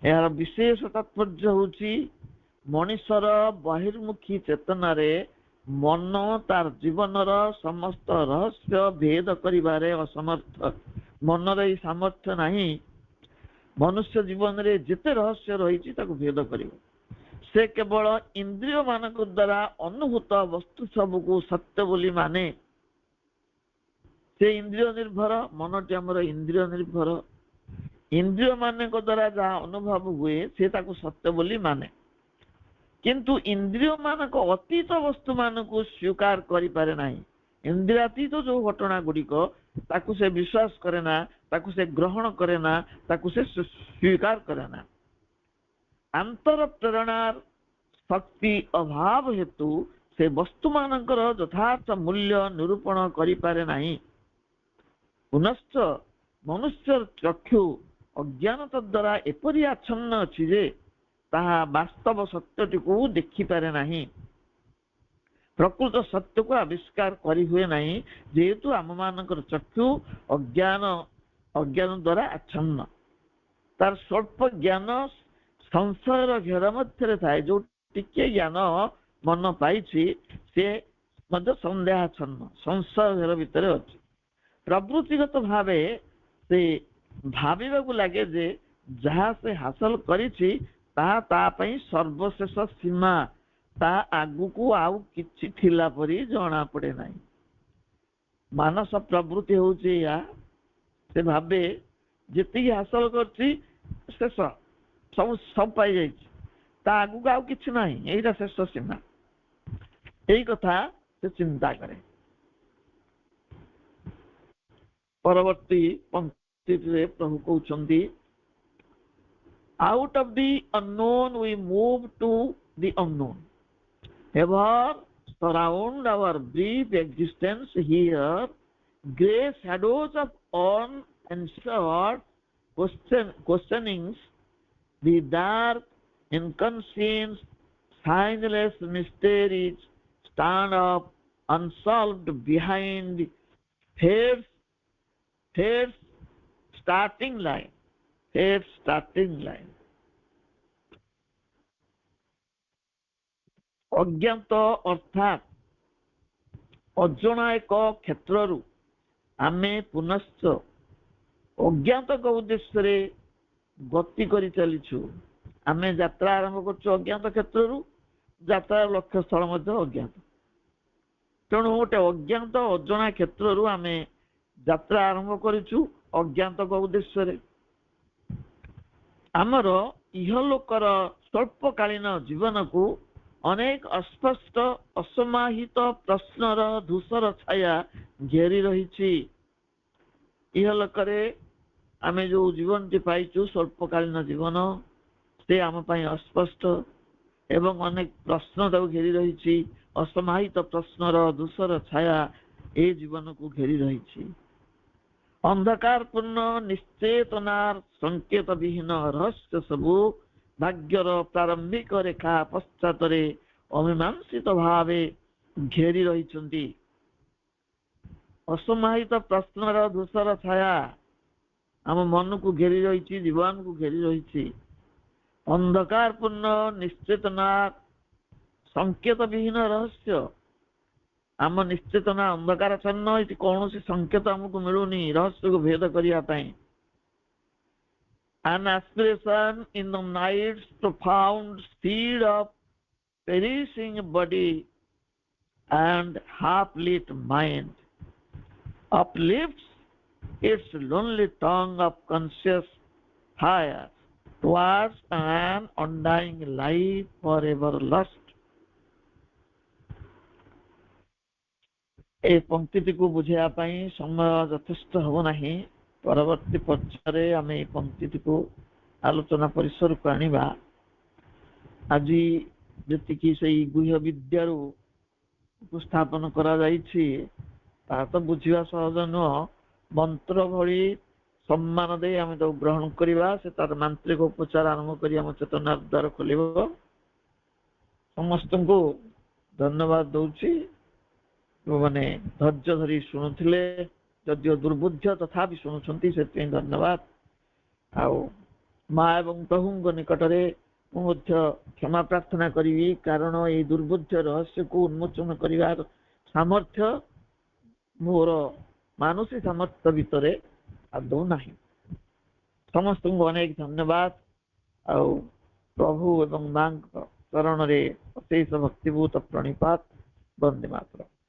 A: ଏହାର ବିଶେଷ ତାତ୍ପର୍ଯ୍ୟ ହେଉଛି ମଣିଷର ବହିର୍ମୁଖୀ ଚେତନାରେ ମନ ତାର ଜୀବନର ସମସ୍ତ ରହସ୍ୟ ଭେଦ କରିବାରେ ଅସମର୍ଥ। ମନର ଏହି ସାମର୍ଥ୍ୟ ନାହିଁ ମନୁଷ୍ୟ ଜୀବନରେ ଯେତେ ରହସ୍ୟ ରହିଛି ତାକୁ ଭେଦ କରିବ। ସେ କେବଳ ଇନ୍ଦ୍ରିୟ ମାନଙ୍କ ଦ୍ୱାରା ଅନୁଭୂତ ବସ୍ତୁ ସବୁକୁ ସତ୍ୟ ବୋଲି ମାନେ। ସେ ଇନ୍ଦ୍ରିୟ ନିର୍ଭର, ମନଟି ଆମର ଇନ୍ଦ୍ରିୟ ନିର୍ଭର। ଇନ୍ଦ୍ରିୟ ମାନଙ୍କ ଦ୍ୱାରା ଯାହା ଅନୁଭବ ହୁଏ ସେ ତାକୁ ସତ୍ୟ ବୋଲି ମାନେ, କିନ୍ତୁ ଇନ୍ଦ୍ରିୟ ମାନଙ୍କ ଅତୀତ ବସ୍ତୁ ମାନଙ୍କୁ ସ୍ୱୀକାର କରିପାରେ ନାହିଁ। ଇନ୍ଦ୍ରିୟାତୀତ ଯୋଉ ଘଟଣା ଗୁଡିକ ତାକୁ ସେ ବିଶ୍ୱାସ କରେ ନା, ତାକୁ ସେ ଗ୍ରହଣ କରେ ନା, ତାକୁ ସେ ସ୍ୱୀକାର କରେ ନା। ଆନ୍ତର ପ୍ରେରଣାର ଶକ୍ତି ଅଭାବ ହେତୁ ସେ ବସ୍ତୁ ମାନଙ୍କର ଯଥାର୍ଥ ମୂଲ୍ୟ ନିରୂପଣ କରିପାରେ ନାହିଁ। पुनश्च मनुष्य चक्षु अज्ञानता द्वारा एपरी आच्छन्न अछि जे ताहा वास्तव सत्यटी को देखि पारे नाही प्रकृत सत्य को आविष्कार करी हुए नाही जेहेतु आम मानकर चक्षु अज्ञान द्वारा आच्छन्न तार स्वल्प ज्ञान संशयर घेर मध्य थाए जो टिके ज्ञान मन पाई से संदेहाच्छन्न संशय घेर भितर अच्छी प्रवृत्तिगत भावे से भाविबा को लगे जे जहाँ से हासिल करिछि ताहा ता पई सर्वशेष सीमा ता आगु को आउ किछि थिला परी जणा पड़े नाही मानस प्रवृत्ति होउछि या से भाबे जेति हासिल करछि शेष सब पाई जाइछि ता आगु को आउ किछि नाही एइरा शेष सीमा एई कथा से चिंता करे परवर्ती पंक्ति रे प्रभु कहउछन्ति out of the unknown we move to the unknown ever surround our brief existence here gray shadows of unanswered questionings the dark inconscious signless mysteries stand up unsolved behind fate's starting line अज्ञात अर्थात अजଣା एक क्षेत्रु आमे पुनश्च अज्ञात उद्देश्य रे गति करी चलीछु आमे यात्रा आरंभ करछु अज्ञात क्षेत्रु यात्रा लक्ष्य स्थल मध्य अज्ञात तेणु गोटे अज्ञात अजଣା क्षेत्रु आमे यात्रा आरंभ करिछु अज्ञात उद्देश्य रे आमर इहलोकर स्वल्पकालीन जीवन को अनेक अस्पष्ट असमाहित प्रश्नर धूसर छाया घेरी रही इहलोकरे आमे जो जीवन टी पाइछु स्वल्पकालीन जीवन से आम पाई अस्पष्ट एवं अनेक प्रश्न ताको घेरी रही असमाहित प्रश्नर धूसर छाया ए जीवन को घेरी रही अंधकार पूर्ण निश्चेतनार संकेत विहीन रहस्य सबू भाग्यर प्रारंभिक रेखा पश्चात अमीमांसित भावे घेरी रही असमाहित प्रश्नर धूसर छाया आम मन को घेरी रही जीवन को घेरी रही अंधकार पूर्ण निश्चेतनार संकेत विहीन रहस्य आम निश्चेतना अंधकार छन्न कौन संकेत आमको मिलूनी रहस्य को भेद करने an aspiration in the night's profound speed of perishing body and half-lit mind uplifts its lonely tongue of conscious fire towards an undying life forever lost ए पंक्ति को बुझाई समय यथेष्ट हम ना परवर्ती पर्याय आम पंक्ति को आलोचना परिसर को आनिबा आज जी से गुह्य विद्यार उपस्थापन करा तो बुझा सहज नुह मंत्र भली सम्मान दे आम तो ग्रहण करवा से तार मांत्रिक उपचार आरंभ कर आम चेतनार द्वार खोल समस्त को धन्यवाद दूची मैंने धैर्य धरी शुणुले जदिव दुर्बुद्ध तथा शुणुंट से धन्यवाद आउ माँ एवं प्रभु निकट में मुझे क्षमा प्रार्थना करी कारण ये दुर्बुद्ध रहस्य को उन्मोचन कर सामर्थ्य मोर मानसी सामर्थ्य भितर आदौ ना समस्त को अनेक धन्यवाद आउ प्रभु एवं माँ चरण में अशेष भक्तिभूत प्रणिपात वंदे मातरम।